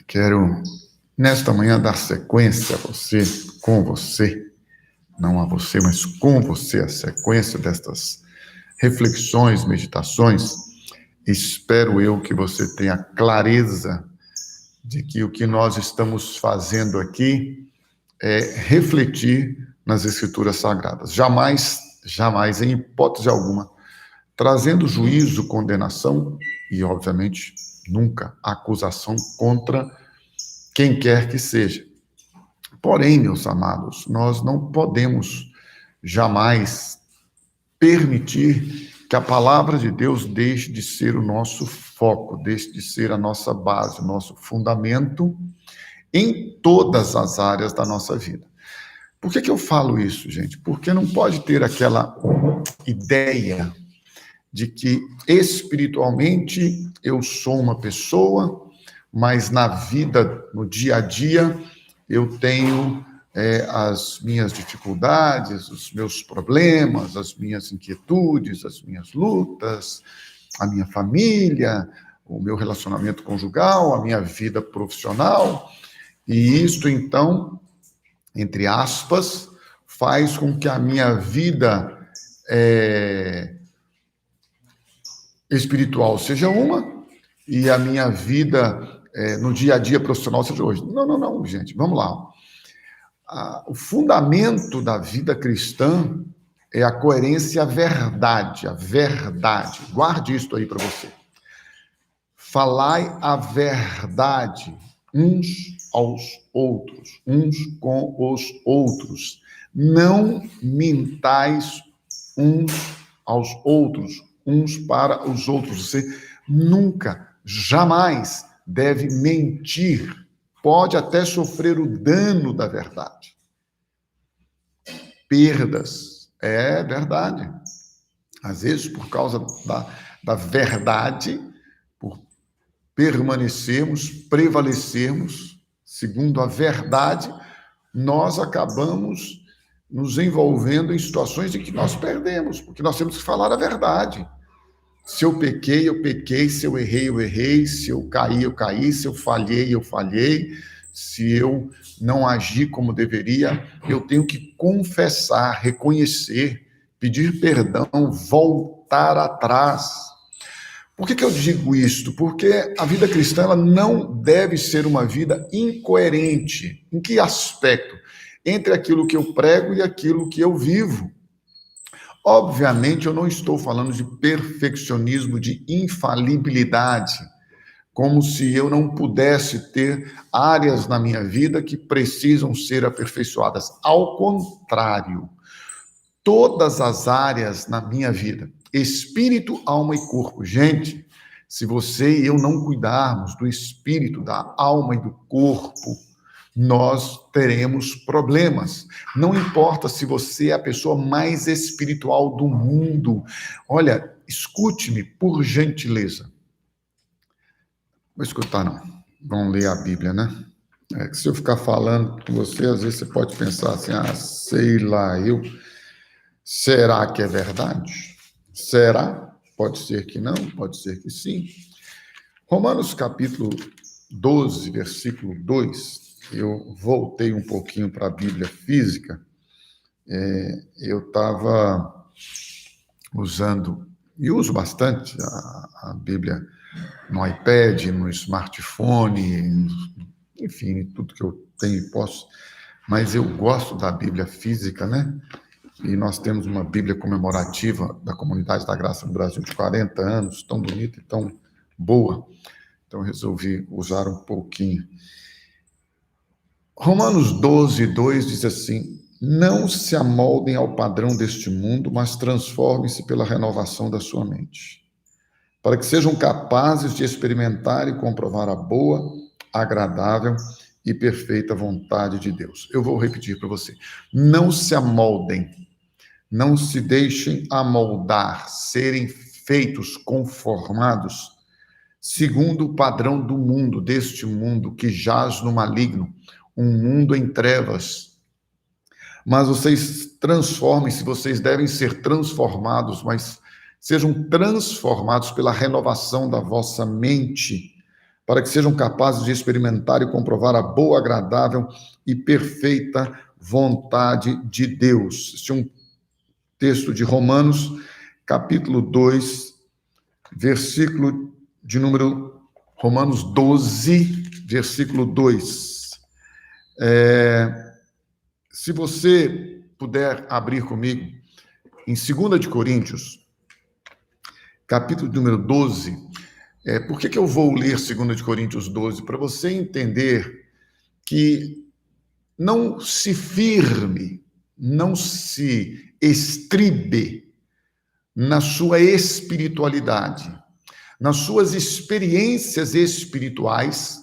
Quero, nesta manhã, dar sequência a você, com você, não a você, mas com você, a sequência destas reflexões, meditações. Espero eu que você tenha clareza de que o que nós estamos fazendo aqui é refletir nas Escrituras Sagradas. Jamais, jamais, em hipótese alguma, trazendo juízo, condenação e, obviamente, nunca acusação contra quem quer que seja. Porém, meus amados, nós não podemos jamais permitir que a palavra de Deus deixe de ser o nosso foco, deixe de ser a nossa base, o nosso fundamento em todas as áreas da nossa vida. Por que eu falo isso, gente? Porque não pode ter aquela ideia de que espiritualmente eu sou uma pessoa, mas na vida, no dia a dia, eu tenho as minhas dificuldades, os meus problemas, as minhas inquietudes, as minhas lutas, a minha família, o meu relacionamento conjugal, a minha vida profissional, e isto, então, entre aspas, faz com que a minha vida espiritual seja uma e a minha vida no dia a dia profissional seja hoje. Não, gente, vamos lá. O fundamento da vida cristã é a coerência e a verdade. Guarde isto aí para você. Falai a verdade uns aos outros, uns com os outros. Não mintais uns aos outros, uns para os outros. Você nunca, jamais deve mentir. Pode até sofrer o dano da verdade. Perdas, é verdade. Às vezes, por causa da verdade, por permanecermos, prevalecermos, segundo a verdade, nós acabamos nos envolvendo em situações em que nós perdemos, porque nós temos que falar a verdade. Se eu pequei, eu pequei. Se eu errei, eu errei. Se eu caí, eu caí. Se eu falhei, eu falhei. Se eu não agi como deveria, eu tenho que confessar, reconhecer, pedir perdão, voltar atrás. Por que eu digo isto? Porque a vida cristã ela não deve ser uma vida incoerente. Em que aspecto? Entre aquilo que eu prego e aquilo que eu vivo. Obviamente, eu não estou falando de perfeccionismo, de infalibilidade, como se eu não pudesse ter áreas na minha vida que precisam ser aperfeiçoadas. Ao contrário, todas as áreas na minha vida, espírito, alma e corpo. Gente, se você e eu não cuidarmos do espírito, da alma e do corpo, nós teremos problemas. Não importa se você é a pessoa mais espiritual do mundo. Olha, escute-me, por gentileza. Vou escutar, não. Vamos ler a Bíblia, né? Se eu ficar falando com você, às vezes você pode pensar assim, sei lá, será que é verdade? Será? Pode ser que não, pode ser que sim. Romanos capítulo 12, versículo 2, eu voltei um pouquinho para a Bíblia física, eu estava usando, e uso bastante a Bíblia no iPad, no smartphone, enfim, tudo que eu tenho e posso, mas eu gosto da Bíblia física, né? E nós temos uma Bíblia comemorativa da Comunidade da Graça no Brasil de 40 anos, tão bonita e tão boa. Então, eu resolvi usar um pouquinho. Romanos 12, 2 diz assim: não se amoldem ao padrão deste mundo, mas transformem-se pela renovação da sua mente, para que sejam capazes de experimentar e comprovar a boa, agradável e perfeita vontade de Deus. Eu vou repetir para você. Não se amoldem, não se deixem amoldar, serem feitos, conformados, segundo o padrão do mundo, deste mundo que jaz no maligno, um mundo em trevas. Mas vocês transformem-se, vocês devem ser transformados, mas sejam transformados pela renovação da vossa mente, para que sejam capazes de experimentar e comprovar a boa, agradável e perfeita vontade de Deus. Este é um texto de Romanos, capítulo 2, versículo de número... Romanos 12, versículo 2. Se você puder abrir comigo, em 2 de Coríntios, capítulo número 12, por que eu vou ler 2 de Coríntios 12? Para você entender que não se firme, não se estribe na sua espiritualidade, nas suas experiências espirituais,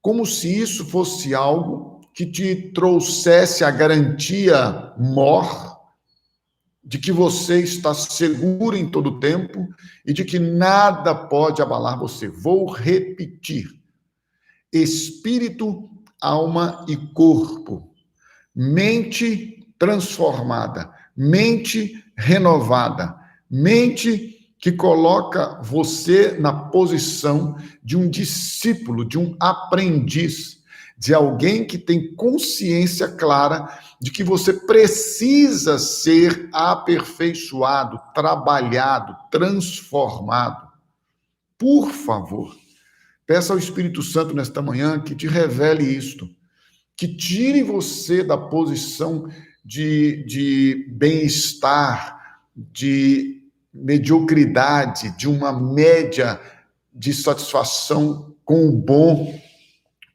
como se isso fosse algo que te trouxesse a garantia mor de que você está seguro em todo o tempo e de que nada pode abalar você. Vou repetir: espírito, alma e corpo, mente transformada, mente renovada, mente que coloca você na posição de um discípulo, de um aprendiz, de alguém que tem consciência clara de que você precisa ser aperfeiçoado, trabalhado, transformado. Por favor, peça ao Espírito Santo nesta manhã que te revele isto, que tire você da posição de bem-estar, de mediocridade, de uma média de satisfação com o bom,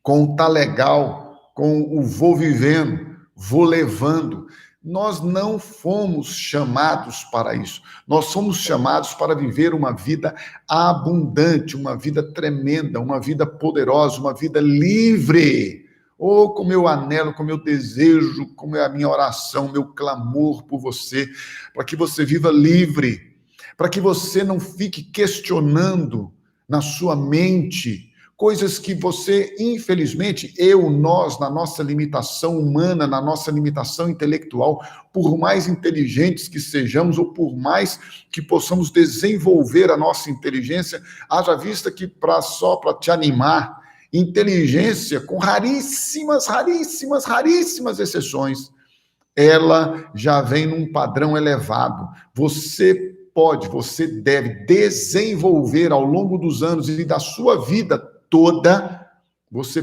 com o tá legal, com o vou vivendo, vou levando. Nós não fomos chamados para isso. Nós somos chamados para viver uma vida abundante, uma vida tremenda, uma vida poderosa, uma vida livre. Oh, como eu anelo, como eu desejo, como é a minha oração, meu clamor por você, para que você viva livre, para que você não fique questionando na sua mente coisas que você, infelizmente, nós, na nossa limitação humana, na nossa limitação intelectual, por mais inteligentes que sejamos ou por mais que possamos desenvolver a nossa inteligência, haja vista que só para te animar, inteligência, com raríssimas exceções, ela já vem num padrão elevado. Você deve desenvolver ao longo dos anos e da sua vida toda, você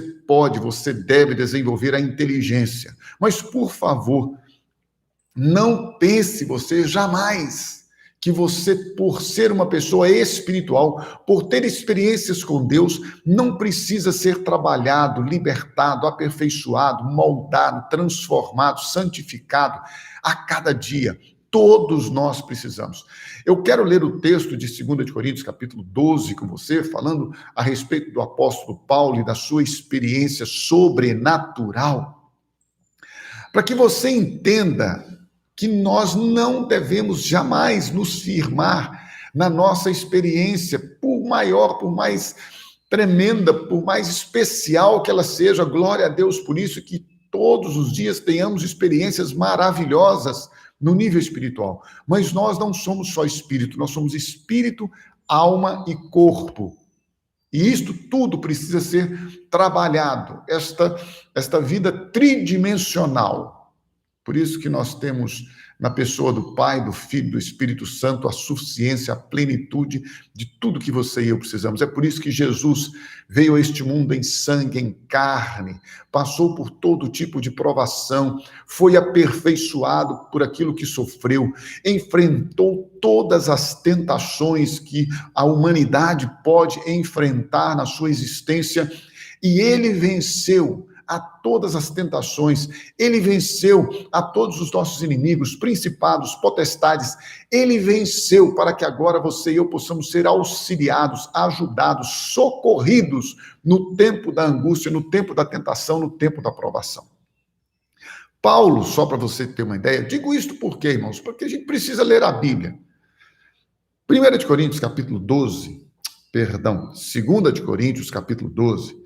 deve desenvolver a inteligência. Mas, por favor, não pense você jamais que você, por ser uma pessoa espiritual, por ter experiências com Deus, não precisa ser trabalhado, libertado, aperfeiçoado, moldado, transformado, santificado a cada dia. Todos nós precisamos. Eu quero ler o texto de 2 de Coríntios, capítulo 12, com você, falando a respeito do apóstolo Paulo e da sua experiência sobrenatural, para que você entenda que nós não devemos jamais nos firmar na nossa experiência, por maior, por mais tremenda, por mais especial que ela seja. Glória a Deus por isso, que todos os dias tenhamos experiências maravilhosas no nível espiritual. Mas nós não somos só espírito, nós somos espírito, alma e corpo. E isto tudo precisa ser trabalhado, esta vida tridimensional. Por isso que nós temos na pessoa do Pai, do Filho, do Espírito Santo, a suficiência, a plenitude de tudo que você e eu precisamos. É por isso que Jesus veio a este mundo em sangue, em carne, passou por todo tipo de provação, foi aperfeiçoado por aquilo que sofreu, enfrentou todas as tentações que a humanidade pode enfrentar na sua existência, e ele venceu a todas as tentações, ele venceu a todos os nossos inimigos, principados, potestades, ele venceu para que agora você e eu possamos ser auxiliados, ajudados, socorridos no tempo da angústia, no tempo da tentação, no tempo da provação. Paulo, só para você ter uma ideia, digo isto por quê, irmãos? Porque a gente precisa ler a Bíblia. 2 de Coríntios, capítulo 12, 2 de Coríntios, capítulo 12,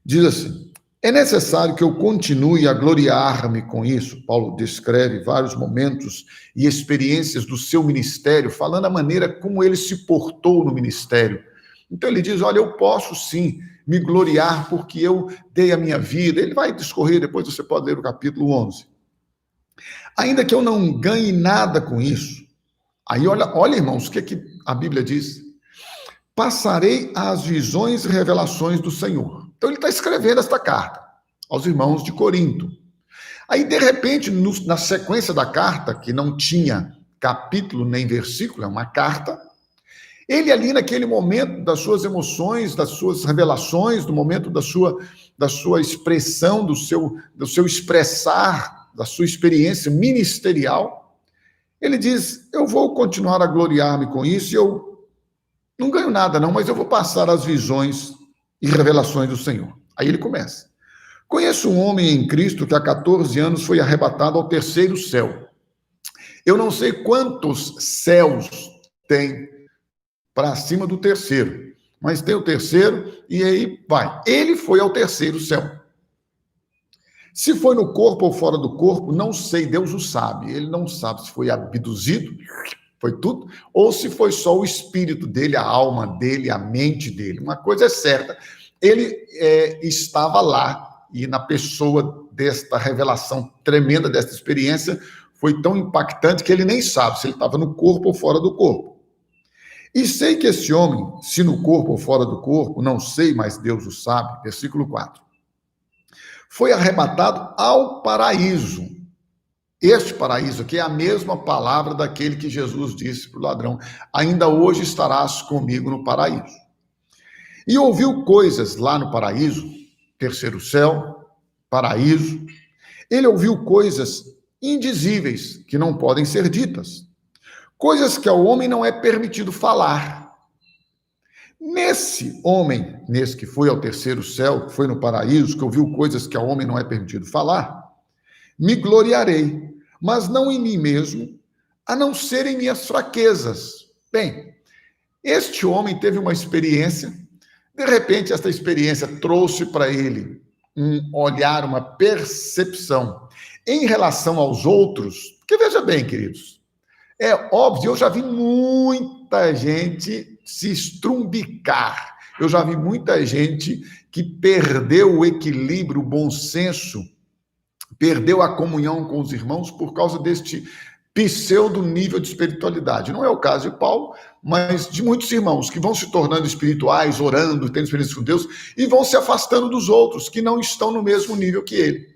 diz assim: é necessário que eu continue a gloriar-me com isso. Paulo descreve vários momentos e experiências do seu ministério, falando a maneira como ele se portou no ministério. Então ele diz, olha, eu posso sim me gloriar porque eu dei a minha vida. Ele vai discorrer, depois você pode ler o capítulo 11. Ainda que eu não ganhe nada com isso, aí olha irmãos, o que a Bíblia diz? Passarei às visões e revelações do Senhor. Então ele está escrevendo esta carta aos irmãos de Corinto. Aí, de repente, na sequência da carta, que não tinha capítulo nem versículo, é uma carta, ele ali naquele momento das suas emoções, das suas revelações, do momento da sua expressão, do seu expressar, da sua experiência ministerial, ele diz, eu vou continuar a gloriar-me com isso, e eu não ganho nada não, mas eu vou passar as visões e revelações do Senhor. Aí ele começa. Conheço um homem em Cristo que há 14 anos foi arrebatado ao terceiro céu. Eu não sei quantos céus tem para cima do terceiro, mas tem o terceiro e aí vai. Ele foi ao terceiro céu. Se foi no corpo ou fora do corpo, não sei, Deus o sabe. Ele não sabe se foi abduzido, foi tudo, ou se foi só o espírito dele, a alma dele, a mente dele. Uma coisa é certa, ele estava lá. E na pessoa desta revelação tremenda, desta experiência, foi tão impactante que ele nem sabe se ele estava no corpo ou fora do corpo. E sei que esse homem, se no corpo ou fora do corpo, não sei, mas Deus o sabe, versículo 4, foi arrebatado ao paraíso. Este paraíso aqui é a mesma palavra daquele que Jesus disse para o ladrão, ainda hoje estarás comigo no paraíso. E ouviu coisas lá no paraíso, terceiro céu, paraíso. Ele ouviu coisas indizíveis, que não podem ser ditas. Coisas que ao homem não é permitido falar. Nesse homem, nesse que foi ao terceiro céu, que foi no paraíso, que ouviu coisas que ao homem não é permitido falar, me gloriarei, mas não em mim mesmo, a não ser em minhas fraquezas. Bem, este homem teve uma experiência. De repente, esta experiência trouxe para ele um olhar, uma percepção em relação aos outros, porque veja bem, queridos, é óbvio, eu já vi muita gente se estrumbicar, eu já vi muita gente que perdeu o equilíbrio, o bom senso, perdeu a comunhão com os irmãos por causa deste pseudo nível de espiritualidade. Não é o caso de Paulo, mas de muitos irmãos que vão se tornando espirituais, orando, tendo experiência com Deus, e vão se afastando dos outros, que não estão no mesmo nível que ele.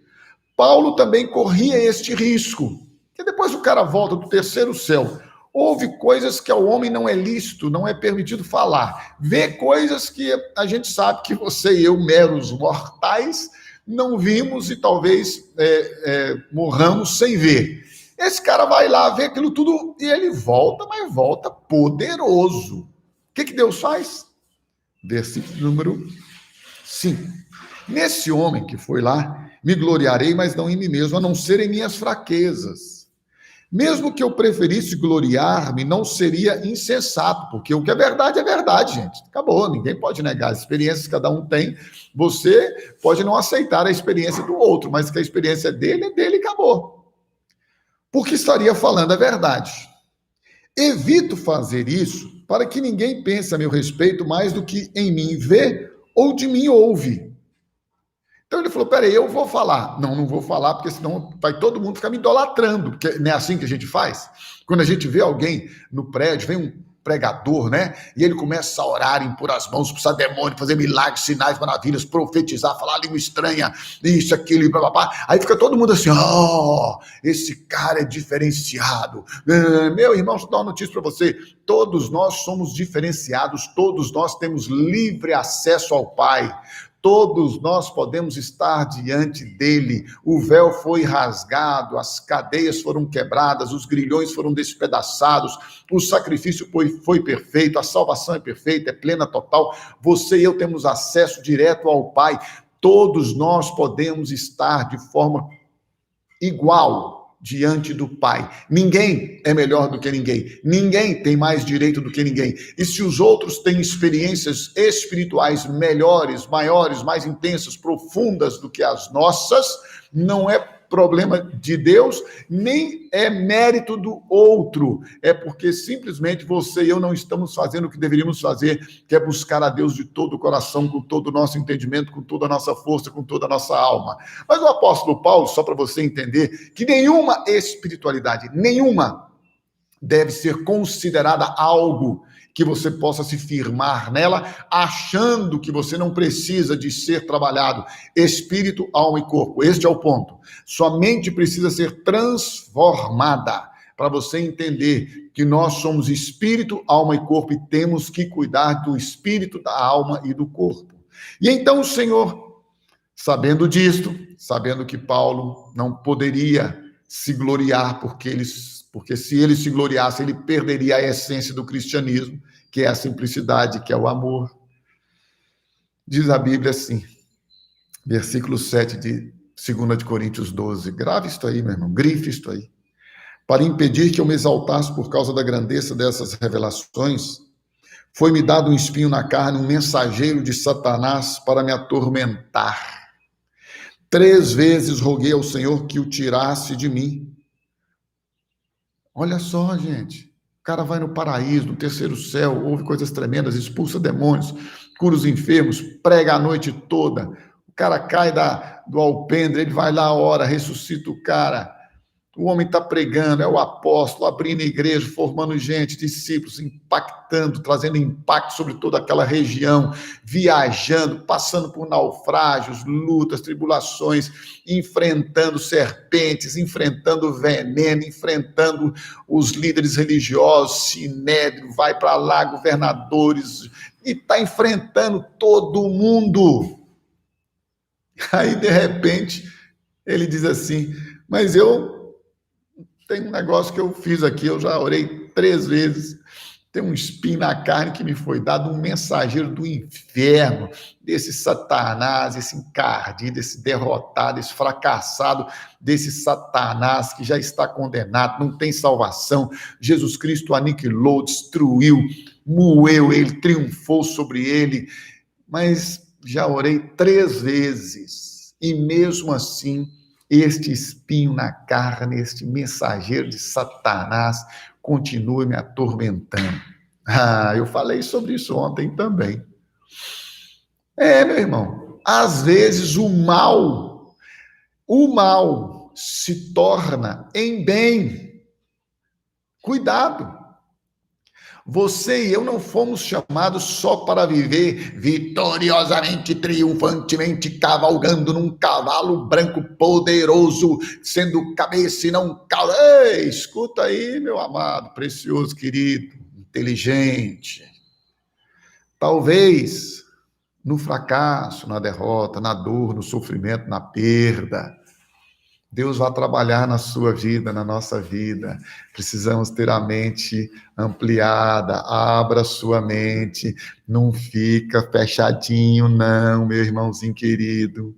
Paulo também corria este risco, que depois o cara volta do terceiro céu, ouve coisas que ao homem não é lícito, não é permitido falar, vê coisas que a gente sabe que você e eu, meros mortais, não vimos e talvez morramos sem ver. Esse cara vai lá, vê aquilo tudo e ele volta, mas volta poderoso. O que Deus faz? Versículo número 5. Nesse homem que foi lá, me gloriarei, mas não em mim mesmo, a não ser em minhas fraquezas. Mesmo que eu preferisse gloriar-me, não seria insensato, porque o que é verdade, gente. Acabou, ninguém pode negar as experiências que cada um tem. Você pode não aceitar a experiência do outro, mas que a experiência dele é dele e acabou. Porque estaria falando a verdade. Evito fazer isso para que ninguém pense a meu respeito mais do que em mim vê ou de mim ouve. Então ele falou, peraí, eu vou falar. Não vou falar, porque senão vai todo mundo ficar me idolatrando, porque não é assim que a gente faz? Quando a gente vê alguém no prédio, vem um pregador, né? E ele começa a orar, impor as mãos, expulsar demônio, fazer milagres, sinais, maravilhas, profetizar, falar língua estranha, isso, aquilo, blá, blá, blá. Aí fica todo mundo assim, esse cara é diferenciado. Meu irmão, deixa eu dar uma notícia para você. Todos nós somos diferenciados, todos nós temos livre acesso ao Pai. Todos nós podemos estar diante dele. O véu foi rasgado, as cadeias foram quebradas, os grilhões foram despedaçados, o sacrifício foi perfeito, a salvação é perfeita, é plena, total. Você e eu temos acesso direto ao Pai. Todos nós podemos estar de forma igual diante do Pai. Ninguém é melhor do que ninguém. Ninguém tem mais direito do que ninguém. E se os outros têm experiências espirituais melhores, maiores, mais intensas, profundas do que as nossas, não é problema de Deus, nem é mérito do outro. É porque simplesmente você e eu não estamos fazendo o que deveríamos fazer, que é buscar a Deus de todo o coração, com todo o nosso entendimento, com toda a nossa força, com toda a nossa alma. Mas o apóstolo Paulo, só para você entender, que nenhuma espiritualidade, nenhuma, deve ser considerada algo que você possa se firmar nela, achando que você não precisa de ser trabalhado espírito, alma e corpo. Este é o ponto. Sua mente precisa ser transformada para você entender que nós somos espírito, alma e corpo e temos que cuidar do espírito, da alma e do corpo. E então o Senhor, sabendo disto, sabendo que Paulo não poderia se gloriar porque se ele se gloriasse, ele perderia a essência do cristianismo, que é a simplicidade, que é o amor. Diz a Bíblia assim, versículo 7 de 2 de Coríntios 12. Grave isto aí, meu irmão, grife isto aí. Para impedir que eu me exaltasse por causa da grandeza dessas revelações, foi-me dado um espinho na carne, um mensageiro de Satanás para me atormentar. 3 vezes roguei ao Senhor que o tirasse de mim. Olha só, gente, o cara vai no paraíso, no terceiro céu, ouve coisas tremendas, expulsa demônios, cura os enfermos, prega a noite toda, o cara cai do alpendre, ele vai lá, ora, ressuscita o cara, o homem está pregando, é o apóstolo, abrindo igreja, formando gente, discípulos, impactando, trazendo impacto sobre toda aquela região, viajando, passando por naufrágios, lutas, tribulações, enfrentando serpentes, enfrentando veneno, enfrentando os líderes religiosos, sinédrio, vai para lá, governadores, e está enfrentando todo mundo. Aí, de repente, ele diz assim, mas tem um negócio que eu fiz aqui, eu já orei 3 vezes, tem um espinho na carne que me foi dado, um mensageiro do inferno, desse Satanás, esse encardido, esse derrotado, esse fracassado, desse Satanás que já está condenado, não tem salvação. Jesus Cristo aniquilou, destruiu, moeu ele, triunfou sobre ele, mas já orei 3 vezes, e mesmo assim, este espinho na carne, este mensageiro de Satanás, continua me atormentando. Eu falei sobre isso ontem também. Meu irmão, às vezes o mal se torna em bem. Cuidado. Você e eu não fomos chamados só para viver vitoriosamente, triunfantemente, cavalgando num cavalo branco poderoso, sendo cabeça e não cauda. Ei, escuta aí, meu amado, precioso, querido, inteligente. Talvez no fracasso, na derrota, na dor, no sofrimento, na perda, Deus vai trabalhar na sua vida, na nossa vida. Precisamos ter a mente ampliada. Abra sua mente. Não fica fechadinho, não, meu irmãozinho querido.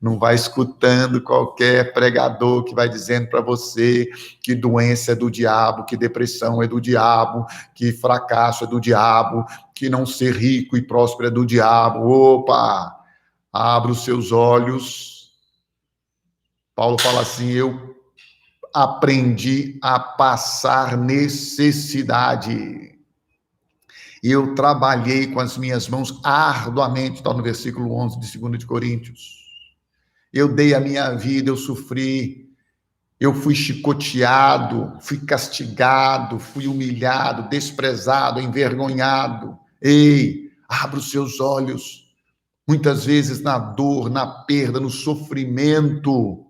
Não vai escutando qualquer pregador que vai dizendo para você que doença é do diabo, que depressão é do diabo, que fracasso é do diabo, que não ser rico e próspero é do diabo. Opa! Abra os seus olhos. Paulo fala assim, eu aprendi a passar necessidade. Eu trabalhei com as minhas mãos arduamente, está no versículo 11 de 2 de Coríntios. Eu dei a minha vida, eu sofri, eu fui chicoteado, fui castigado, fui humilhado, desprezado, envergonhado. Ei, abra os seus olhos. Muitas vezes na dor, na perda, no sofrimento,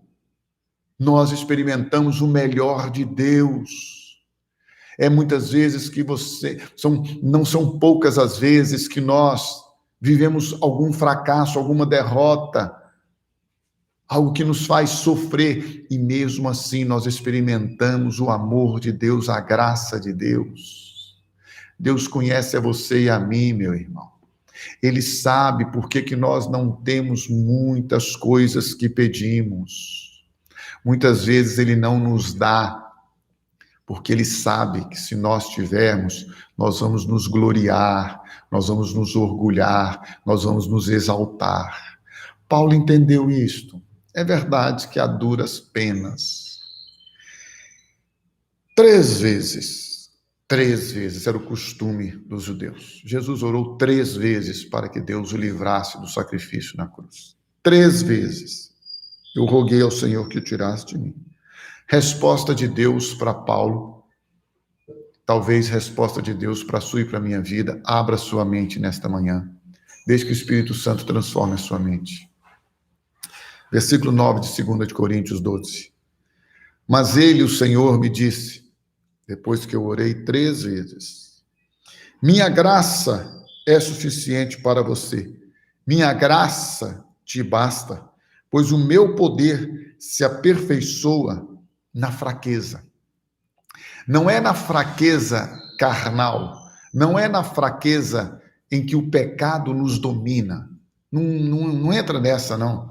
nós experimentamos o melhor de Deus. Muitas vezes que não são poucas as vezes que nós vivemos algum fracasso, alguma derrota, algo que nos faz sofrer, e mesmo assim nós experimentamos o amor de Deus, a graça de Deus. Deus conhece a você e a mim, meu irmão. Ele sabe por que nós não temos muitas coisas que pedimos. Muitas vezes ele não nos dá, porque ele sabe que se nós tivermos, nós vamos nos gloriar, nós vamos nos orgulhar, nós vamos nos exaltar. Paulo entendeu isto. É verdade que há duras penas. 3 vezes era o costume dos judeus. Jesus orou 3 vezes para que Deus o livrasse do sacrifício na cruz. 3 vezes. Eu roguei ao Senhor que o tirasse de mim. Resposta de Deus para Paulo, talvez resposta de Deus para a sua e para a minha vida. Abra sua mente nesta manhã. Deixe que o Espírito Santo transforme a sua mente. Versículo 9 de 2 de Coríntios 12. Mas ele, o Senhor, me disse, depois que eu orei 3 vezes, minha graça é suficiente para você. Minha graça te basta, pois o meu poder se aperfeiçoa na fraqueza. Não é na fraqueza carnal, não é na fraqueza em que o pecado nos domina. Não entra nessa, não.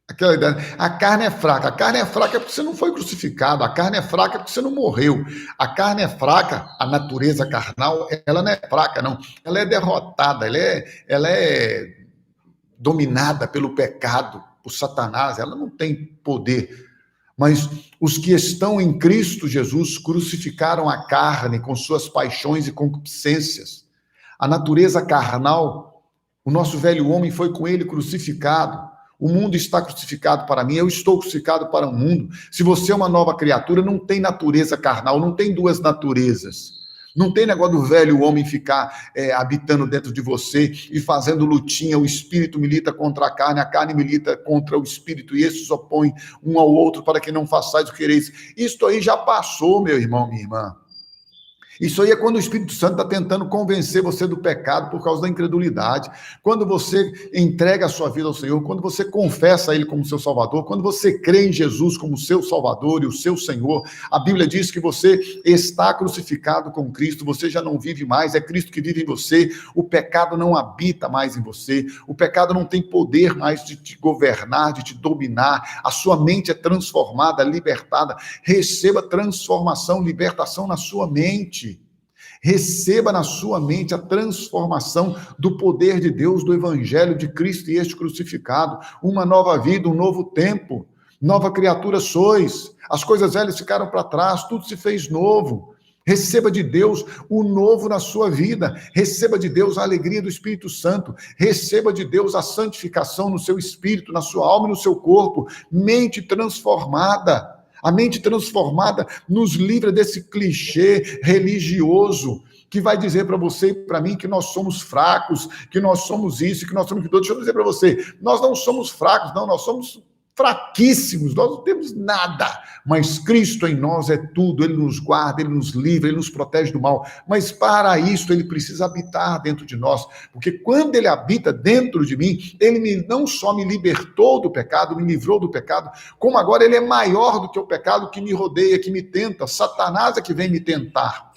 Aquela ideia, a carne é fraca. A carne é fraca porque você não foi crucificado. A carne é fraca porque você não morreu. A carne é fraca, a natureza carnal, ela não é fraca, não. Ela é derrotada, ela é dominada pelo pecado, por Satanás. Ela não tem poder. Mas os que estão em Cristo Jesus crucificaram a carne com suas paixões e concupiscências. A natureza carnal, o nosso velho homem foi com ele crucificado. O mundo está crucificado para mim, eu estou crucificado para o mundo. Se você é uma nova criatura, não tem natureza carnal, não tem duas naturezas. Não tem negócio do velho homem ficar habitando dentro de você e fazendo lutinha, o espírito milita contra a carne milita contra o espírito, e esses opõem um ao outro para que não façais o que quereis. Isto aí já passou, meu irmão, minha irmã. Isso aí é quando o Espírito Santo está tentando convencer você do pecado por causa da incredulidade. Quando você entrega a sua vida ao Senhor, quando você confessa Ele como seu Salvador, quando você crê em Jesus como seu Salvador e o seu Senhor, a Bíblia diz que você está crucificado com Cristo, você já não vive mais, é Cristo que vive em você, o pecado não habita mais em você, o pecado não tem poder mais de te governar, de te dominar, a sua mente é transformada, libertada. Receba transformação, libertação na sua mente. Receba na sua mente a transformação do poder de Deus, do Evangelho de Cristo e este crucificado. Uma nova vida, um novo tempo. Nova criatura sois. As coisas velhas ficaram para trás, tudo se fez novo. Receba de Deus o novo na sua vida. Receba de Deus a alegria do Espírito Santo. Receba de Deus a santificação no seu espírito, na sua alma e no seu corpo. Mente transformada. A mente transformada nos livra desse clichê religioso que vai dizer para você e para mim que nós somos fracos, que nós somos isso, que nós somos aquilo. Deixa eu dizer para você, nós não somos fracos, não, nós somos fraquíssimos, nós não temos nada, mas Cristo em nós é tudo, Ele nos guarda, Ele nos livra, Ele nos protege do mal, mas para isso Ele precisa habitar dentro de nós, porque quando Ele habita dentro de mim, Ele não só me libertou do pecado, me livrou do pecado, como agora Ele é maior do que o pecado que me rodeia, que me tenta. Satanás é que vem me tentar,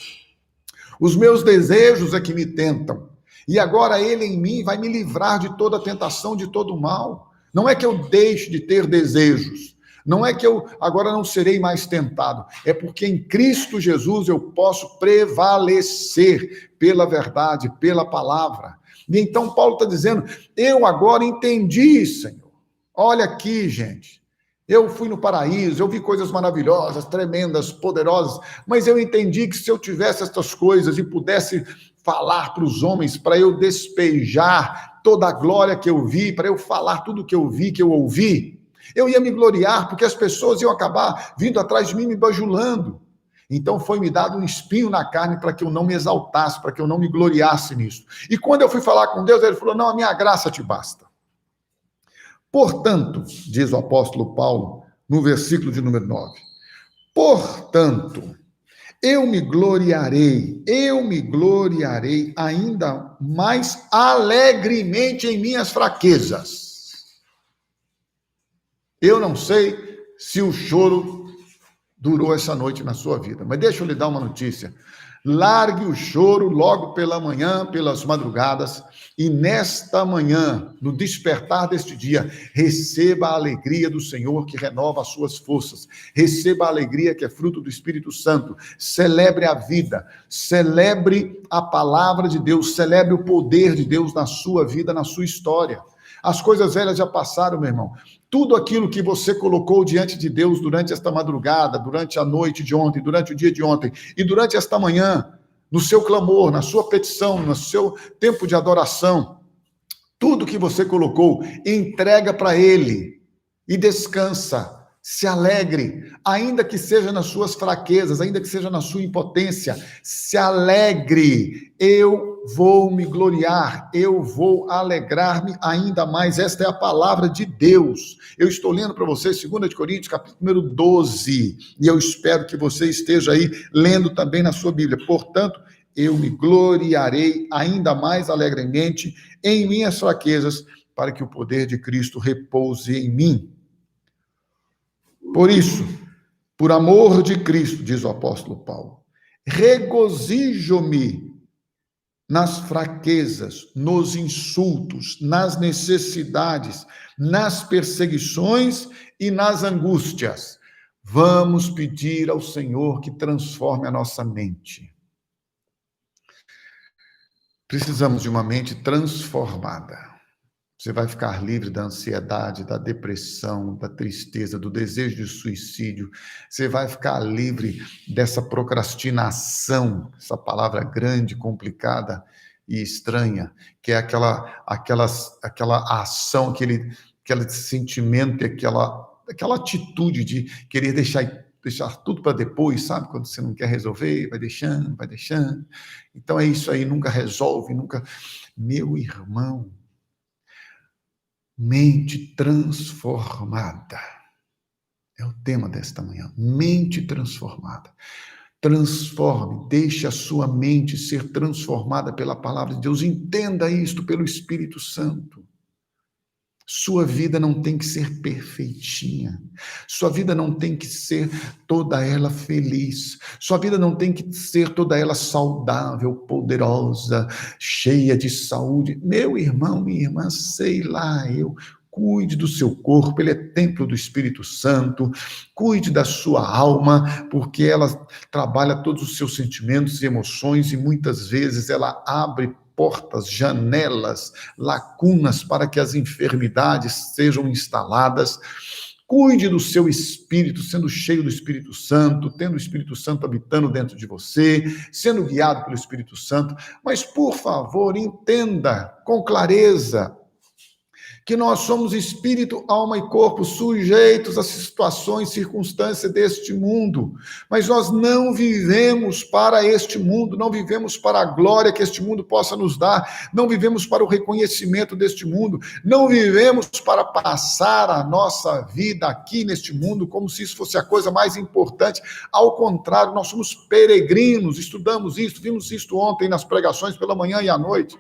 os meus desejos é que me tentam, e agora Ele em mim vai me livrar de toda tentação, de todo mal. Não é que eu deixe de ter desejos, não é que eu agora não serei mais tentado, é porque em Cristo Jesus eu posso prevalecer pela verdade, pela palavra. E então Paulo está dizendo, eu agora entendi, Senhor. Olha aqui, gente, eu fui no paraíso, eu vi coisas maravilhosas, tremendas, poderosas, mas eu entendi que se eu tivesse estas coisas e pudesse falar para os homens, para eu despejar toda a glória que eu vi, para eu falar tudo que eu vi, que eu ouvi, eu ia me gloriar, porque as pessoas iam acabar vindo atrás de mim, me bajulando. Então foi-me dado um espinho na carne para que eu não me exaltasse, para que eu não me gloriasse nisso. E quando eu fui falar com Deus, Ele falou, não, a minha graça te basta. Portanto, diz o apóstolo Paulo, no versículo de número 9, portanto, eu me gloriarei ainda mais alegremente em minhas fraquezas. Eu não sei se o choro durou essa noite na sua vida, mas deixa eu lhe dar uma notícia. Largue o choro logo pela manhã, pelas madrugadas, e nesta manhã, no despertar deste dia, receba a alegria do Senhor que renova as suas forças, receba a alegria que é fruto do Espírito Santo, celebre a vida, celebre a palavra de Deus, celebre o poder de Deus na sua vida, na sua história. As coisas velhas já passaram, meu irmão. tudo aquilo que você colocou diante de Deus durante esta madrugada, durante a noite de ontem, durante o dia de ontem e durante esta manhã, no seu clamor, na sua petição, no seu tempo de adoração, tudo que você colocou, entrega para Ele e descansa. Se alegre, ainda que seja nas suas fraquezas, ainda que seja na sua impotência, se alegre. Eu vou me gloriar, eu vou alegrar-me ainda mais. Esta é a palavra de Deus. Eu estou lendo para vocês 2 Coríntios, capítulo número 12, e eu espero que você esteja aí lendo também na sua Bíblia. Portanto, eu me gloriarei ainda mais alegremente em minhas fraquezas, para que o poder de Cristo repouse em mim. Por isso, por amor de Cristo, diz o apóstolo Paulo, regozijo-me nas fraquezas, nos insultos, nas necessidades, nas perseguições e nas angústias. Vamos pedir ao Senhor que transforme a nossa mente. Precisamos de uma mente transformada. Você vai ficar livre da ansiedade, da depressão, da tristeza, do desejo de suicídio. Você vai ficar livre dessa procrastinação, essa palavra grande, complicada e estranha, que é aquela ação, aquele sentimento, aquela atitude de querer deixar tudo para depois, sabe? Quando você não quer resolver, vai deixando, vai deixando. Então é isso aí, nunca resolve, nunca... Meu irmão, mente transformada. É o tema desta manhã. Mente transformada. Transforme, deixe a sua mente ser transformada pela palavra de Deus. Entenda isto pelo Espírito Santo. Sua vida não tem que ser perfeitinha. Sua vida não tem que ser toda ela feliz. Sua vida não tem que ser toda ela saudável, poderosa, cheia de saúde. Meu irmão, minha irmã, sei lá, cuide do seu corpo, ele é templo do Espírito Santo. Cuide da sua alma, porque ela trabalha todos os seus sentimentos e emoções e muitas vezes ela abre portas, janelas, lacunas para que as enfermidades sejam instaladas. Cuide do seu espírito, sendo cheio do Espírito Santo, tendo o Espírito Santo habitando dentro de você, sendo guiado pelo Espírito Santo. Mas, por favor, entenda com clareza que nós somos espírito, alma e corpo sujeitos às situações, circunstâncias deste mundo, mas nós não vivemos para este mundo, não vivemos para a glória que este mundo possa nos dar, não vivemos para o reconhecimento deste mundo, não vivemos para passar a nossa vida aqui neste mundo como se isso fosse a coisa mais importante. Ao contrário, nós somos peregrinos, estudamos isso, vimos isso ontem nas pregações pela manhã e à noite.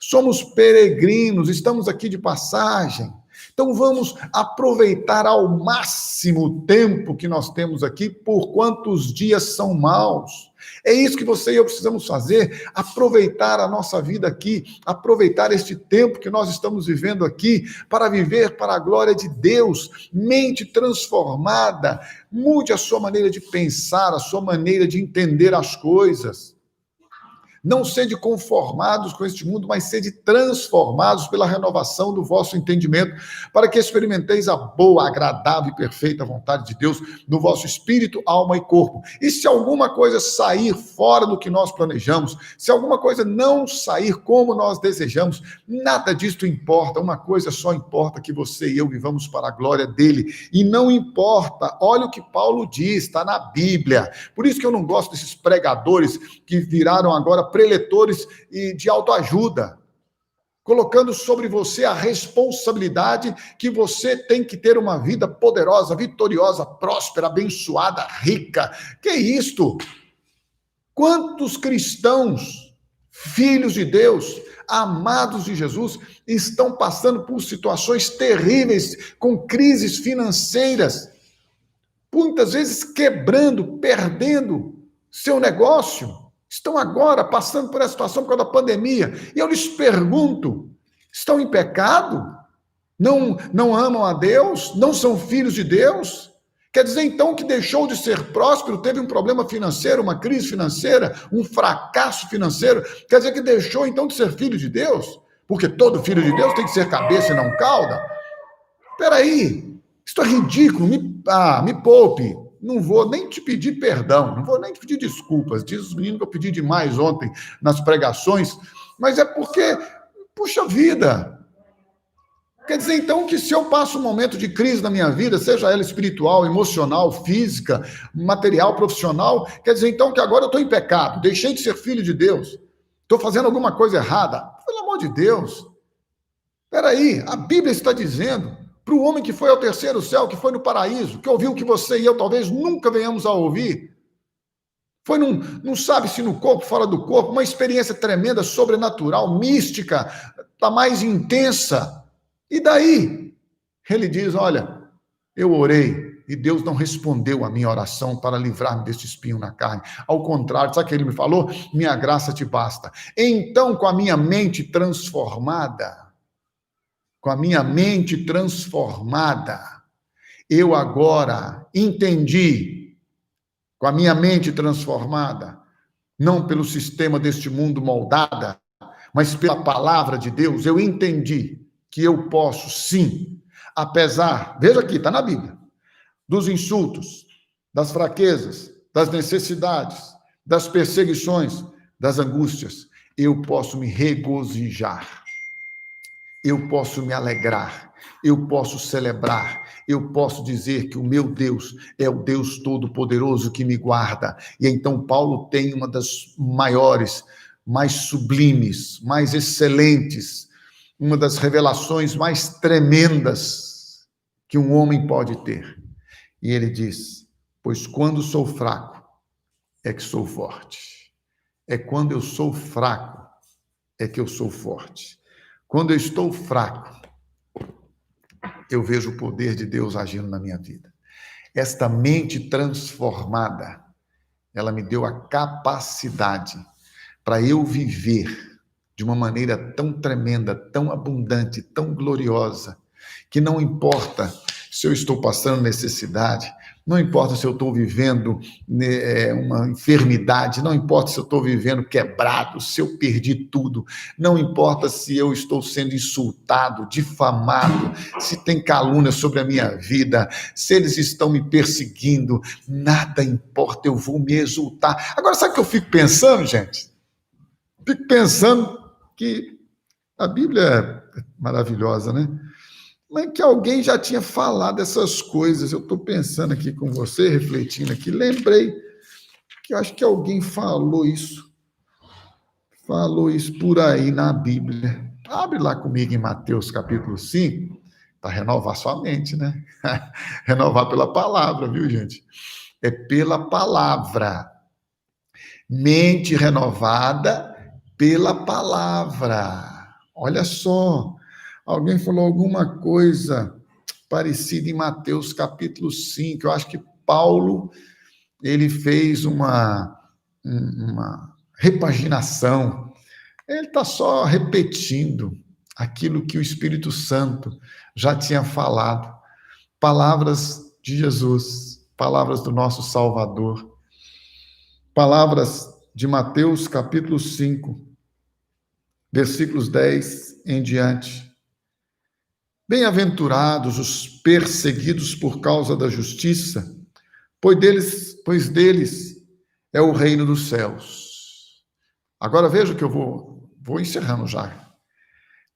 Somos peregrinos, estamos aqui de passagem. Então vamos aproveitar ao máximo o tempo que nós temos aqui, por quantos dias são maus. É isso que você e eu precisamos fazer, aproveitar a nossa vida aqui, aproveitar este tempo que nós estamos vivendo aqui, para viver para a glória de Deus, mente transformada. Mude a sua maneira de pensar, a sua maneira de entender as coisas. Não sede conformados com este mundo, mas sede transformados pela renovação do vosso entendimento, para que experimenteis a boa, agradável e perfeita vontade de Deus no vosso espírito, alma e corpo. E se alguma coisa sair fora do que nós planejamos, se alguma coisa não sair como nós desejamos, nada disto importa. Uma coisa só importa: que você e eu vivamos para a glória dele. E não importa, olha o que Paulo diz, está na Bíblia. Por isso que eu não gosto desses pregadores que viraram agora preletores e de autoajuda, colocando sobre você a responsabilidade que você tem que ter uma vida poderosa, vitoriosa, próspera, abençoada, rica. Que é isto? Quantos cristãos, filhos de Deus, amados de Jesus, estão passando por situações terríveis, com crises financeiras, muitas vezes quebrando, perdendo seu negócio. Estão agora passando por essa situação por causa da pandemia. E eu lhes pergunto: estão em pecado? Não amam a Deus? Não são filhos de Deus? Quer dizer, então, que deixou de ser próspero, teve um problema financeiro, uma crise financeira, um fracasso financeiro? Quer dizer que deixou, então, de ser filho de Deus? Porque todo filho de Deus tem que ser cabeça e não cauda? Espera peraí, isso é ridículo, me poupe. Não vou nem te pedir perdão, não vou nem te pedir desculpas. Diz os meninos que eu pedi demais ontem nas pregações, mas é porque, puxa vida. Quer dizer, então, que se eu passo um momento de crise na minha vida, seja ela espiritual, emocional, física, material, profissional, quer dizer, então, que agora eu estou em pecado, deixei de ser filho de Deus, estou fazendo alguma coisa errada. Pelo amor de Deus. Peraí, a Bíblia está dizendo para o homem que foi ao terceiro céu, que foi no paraíso, que ouviu o que você e eu talvez nunca venhamos a ouvir, foi não sabe se no corpo, fora do corpo, uma experiência tremenda, sobrenatural, mística, da mais intensa. E daí? Ele diz, olha, eu orei e Deus não respondeu a minha oração para livrar-me deste espinho na carne. Ao contrário, sabe o que ele me falou? Minha graça te basta. Então, com a minha mente transformada, eu agora entendi, com a minha mente transformada, não pelo sistema deste mundo moldada, mas pela palavra de Deus, eu entendi que eu posso, sim, apesar, veja aqui, está na Bíblia, dos insultos, das fraquezas, das necessidades, das perseguições, das angústias, eu posso me regozijar. Eu posso me alegrar, eu posso celebrar, eu posso dizer que o meu Deus é o Deus Todo-Poderoso que me guarda. E então Paulo tem uma das maiores, mais sublimes, mais excelentes, uma das revelações mais tremendas que um homem pode ter. E ele diz, pois quando sou fraco, é que sou forte. É quando eu sou fraco, é que eu sou forte. Quando eu estou fraco, eu vejo o poder de Deus agindo na minha vida. Esta mente transformada, ela me deu a capacidade para eu viver de uma maneira tão tremenda, tão abundante, tão gloriosa, que não importa se eu estou passando necessidade, não importa se eu estou vivendo uma enfermidade, não importa se eu estou vivendo quebrado, se eu perdi tudo, não importa se eu estou sendo insultado, difamado, se tem calúnia sobre a minha vida, se eles estão me perseguindo, nada importa, eu vou me exultar. Agora, sabe o que eu fico pensando, gente? Fico pensando que a Bíblia é maravilhosa, né? Mas que alguém já tinha falado essas coisas. Eu estou pensando aqui com você, refletindo aqui, lembrei que eu acho que alguém falou isso por aí na Bíblia. Abre lá comigo em Mateus capítulo 5, para renovar sua mente, né? Renovar pela palavra, viu, gente? É pela palavra. Mente renovada pela palavra. Olha só. Alguém falou alguma coisa parecida em Mateus capítulo 5. Eu acho que Paulo, ele fez uma repaginação. Ele está só repetindo aquilo que o Espírito Santo já tinha falado. Palavras de Jesus, palavras do nosso Salvador. Palavras de Mateus capítulo 5, versículos 10 em diante. Bem-aventurados os perseguidos por causa da justiça, pois deles é o reino dos céus. Agora veja que eu vou encerrando já.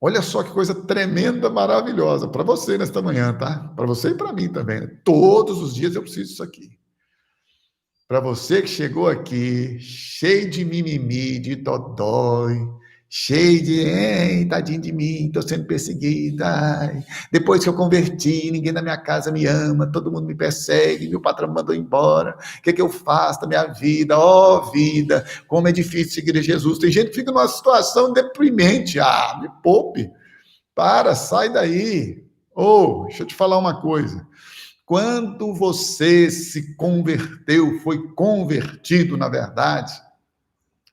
Olha só que coisa tremenda, maravilhosa, para você nesta manhã, tá? Para você e para mim também, né? Todos os dias eu preciso disso aqui. Para você que chegou aqui, cheio de mimimi, de dodói, cheio de, tadinho de mim, estou sendo perseguida. Ai, depois que eu converti, ninguém na minha casa me ama, todo mundo me persegue, meu patrão me mandou embora. O que é que eu faço da minha vida? Vida, como é difícil seguir a Jesus. Tem gente que fica numa situação deprimente. Me poupe. Sai daí. Deixa eu te falar uma coisa. Quando você se converteu, foi convertido, na verdade,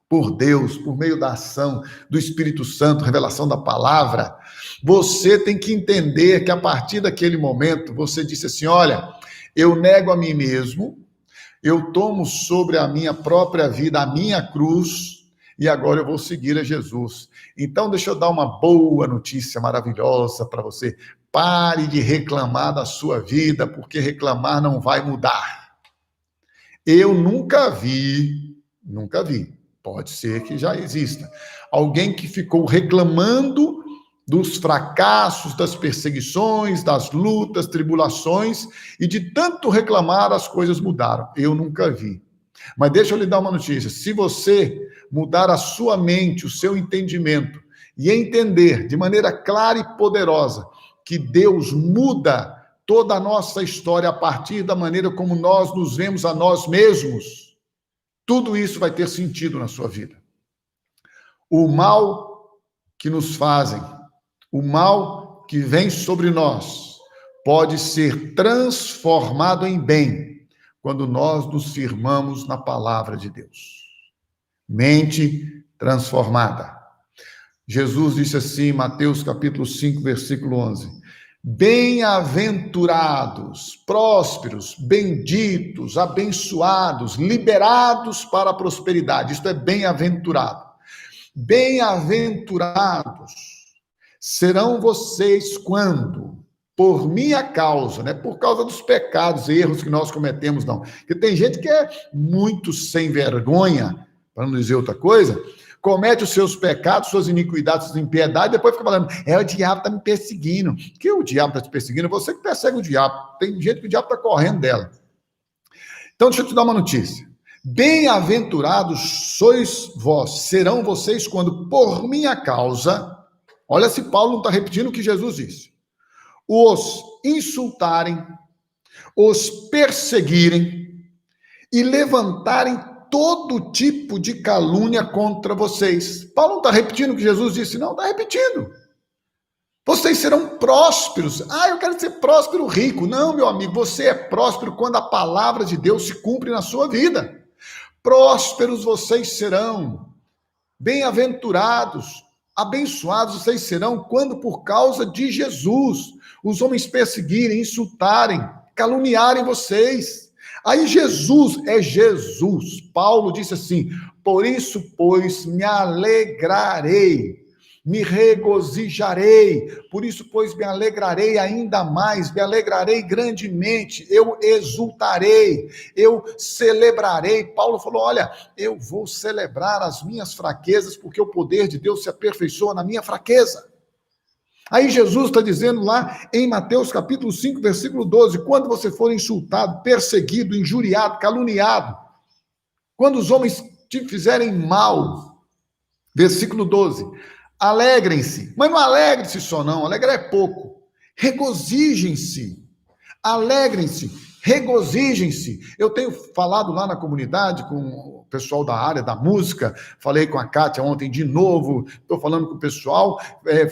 por Deus, por meio da ação do Espírito Santo, revelação da palavra, você tem que entender que a partir daquele momento, você disse assim, olha, eu nego a mim mesmo, eu tomo sobre a minha própria vida a minha cruz, e agora eu vou seguir a Jesus. Então, deixa eu dar uma boa notícia maravilhosa para você. Pare de reclamar da sua vida, porque reclamar não vai mudar. Eu nunca vi, pode ser que já exista, alguém que ficou reclamando dos fracassos, das perseguições, das lutas, tribulações, e de tanto reclamar as coisas mudaram. Eu nunca vi. Mas deixa eu lhe dar uma notícia. Se você mudar a sua mente, o seu entendimento, e entender de maneira clara e poderosa que Deus muda toda a nossa história a partir da maneira como nós nos vemos a nós mesmos, tudo isso vai ter sentido na sua vida. O mal que nos fazem, o mal que vem sobre nós, pode ser transformado em bem quando nós nos firmamos na palavra de Deus. Mente transformada. Jesus disse assim, Mateus capítulo 5, versículo 11, bem-aventurados, prósperos, benditos, abençoados, liberados para a prosperidade. Isto é bem-aventurado. Bem-aventurados serão vocês quando, por minha causa, não é por causa dos pecados e erros que nós cometemos, não. Porque tem gente que é muito sem vergonha, para não dizer outra coisa, comete os seus pecados, suas iniquidades, suas impiedades, depois fica falando, o diabo está me perseguindo. Que o diabo está te perseguindo? É você que persegue o diabo. Tem gente que o diabo está correndo dela. Então, deixa eu te dar uma notícia. Bem-aventurados sois vós, serão vocês quando, por minha causa, olha se Paulo não está repetindo o que Jesus disse, os insultarem, os perseguirem e levantarem todo tipo de calúnia contra vocês. Paulo não está repetindo o que Jesus disse, não, está repetindo. Vocês serão prósperos. Eu quero ser próspero rico. Não, meu amigo, você é próspero quando a palavra de Deus se cumpre na sua vida. Prósperos vocês serão, bem-aventurados, abençoados vocês serão quando por causa de Jesus os homens perseguirem, insultarem, caluniarem vocês. Aí Jesus, Paulo disse assim, por isso, pois, me alegrarei, me regozijarei, por isso, pois, me alegrarei ainda mais, me alegrarei grandemente, eu exultarei, eu celebrarei. Paulo falou, olha, eu vou celebrar as minhas fraquezas, porque o poder de Deus se aperfeiçoa na minha fraqueza. Aí Jesus está dizendo lá em Mateus capítulo 5, versículo 12, quando você for insultado, perseguido, injuriado, caluniado, quando os homens te fizerem mal, versículo 12, alegrem-se, mas não alegrem-se só não, alegrar é pouco, regozijem-se, alegrem-se, regozijem-se. Eu tenho falado lá na comunidade com o pessoal da área da música, falei com a Kátia ontem de novo, estou falando com o pessoal,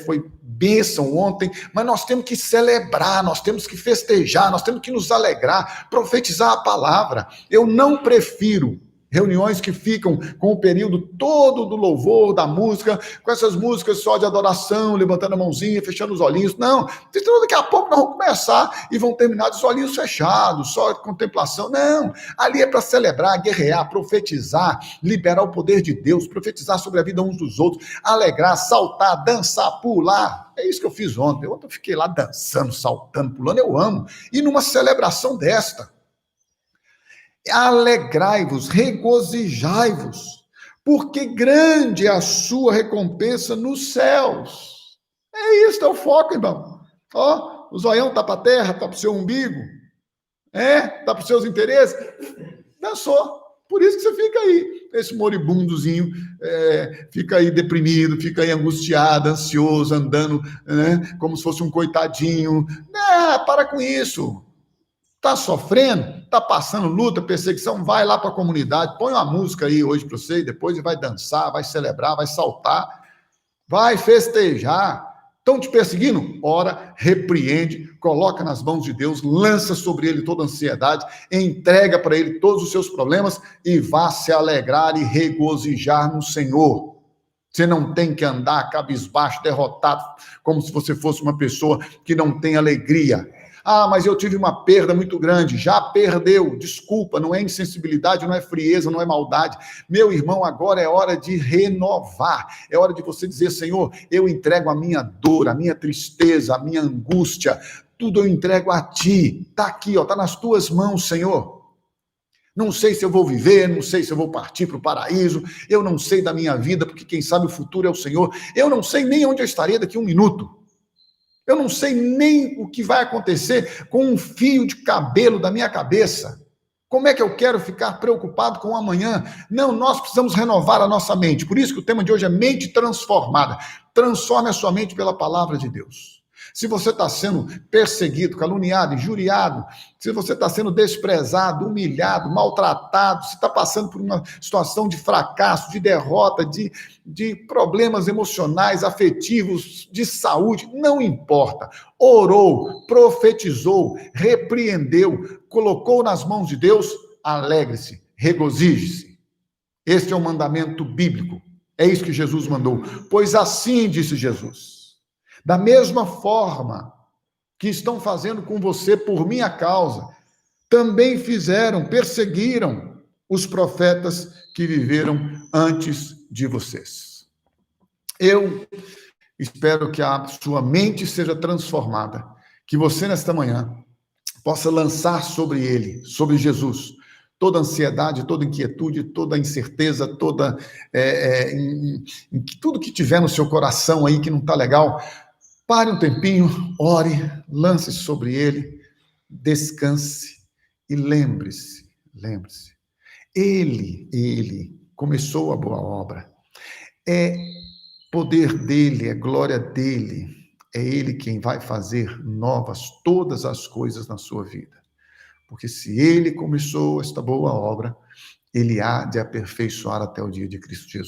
foi bênção ontem, mas nós temos que celebrar, nós temos que festejar, nós temos que nos alegrar, profetizar a palavra. Eu não prefiro reuniões que ficam com o período todo do louvor, da música, com essas músicas só de adoração, levantando a mãozinha, fechando os olhinhos. Não, daqui a pouco nós vamos começar e vão terminar de olhinhos fechados, só contemplação. Não, ali é para celebrar, guerrear, profetizar, liberar o poder de Deus, profetizar sobre a vida uns dos outros, alegrar, saltar, dançar, pular. É isso que eu fiz ontem. Ontem eu fiquei lá dançando, saltando, pulando, eu amo. E numa celebração desta, alegrai-vos, regozijai-vos, porque grande é a sua recompensa nos céus. É isso, é o foco, irmão. O zoião tá para a terra, tá para o seu umbigo, tá para os seus interesses. Dançou. Por isso que você fica aí, esse moribundozinho, fica aí deprimido, fica aí angustiado, ansioso, andando, como se fosse um coitadinho. Para com isso. Está sofrendo, está passando luta, perseguição, vai lá para a comunidade, põe uma música aí hoje para você, e depois vai dançar, vai celebrar, vai saltar, vai festejar. Estão te perseguindo? Ora, repreende, coloca nas mãos de Deus, lança sobre ele toda a ansiedade, entrega para ele todos os seus problemas e vá se alegrar e regozijar no Senhor. Você não tem que andar cabisbaixo, derrotado, como se você fosse uma pessoa que não tem alegria. Ah, mas eu tive uma perda muito grande. Já perdeu. Desculpa, não é insensibilidade, não é frieza, não é maldade. Meu irmão, agora é hora de renovar. É hora de você dizer, Senhor, eu entrego a minha dor, a minha tristeza, a minha angústia. Tudo eu entrego a Ti. Está aqui, ó, está nas Tuas mãos, Senhor. Não sei se eu vou viver, não sei se eu vou partir para o paraíso, eu não sei da minha vida, porque quem sabe o futuro é o Senhor. Eu não sei nem onde eu estaria daqui a um minuto. Eu não sei nem o que vai acontecer com um fio de cabelo da minha cabeça. Como é que eu quero ficar preocupado com o amanhã? Não, nós precisamos renovar a nossa mente. Por isso que o tema de hoje é mente transformada. Transforme a sua mente pela palavra de Deus. Se você está sendo perseguido, caluniado, injuriado, se você está sendo desprezado, humilhado, maltratado, se está passando por uma situação de fracasso, de derrota, de problemas emocionais, afetivos, de saúde, não importa. Orou, profetizou, repreendeu, colocou nas mãos de Deus, alegre-se, regozije-se. Este é o mandamento bíblico. É isso que Jesus mandou. Pois assim disse Jesus. Da mesma forma que estão fazendo com você por minha causa, também fizeram, perseguiram os profetas que viveram antes de vocês. Eu espero que a sua mente seja transformada, que você nesta manhã possa lançar sobre ele, sobre Jesus, toda ansiedade, toda inquietude, toda incerteza, toda tudo que tiver no seu coração aí que não está legal. Pare um tempinho, ore, lance sobre ele, descanse e lembre-se, ele começou a boa obra, é poder dele, é glória dele, é ele quem vai fazer novas todas as coisas na sua vida, porque se ele começou esta boa obra, ele há de aperfeiçoar até o dia de Cristo Jesus.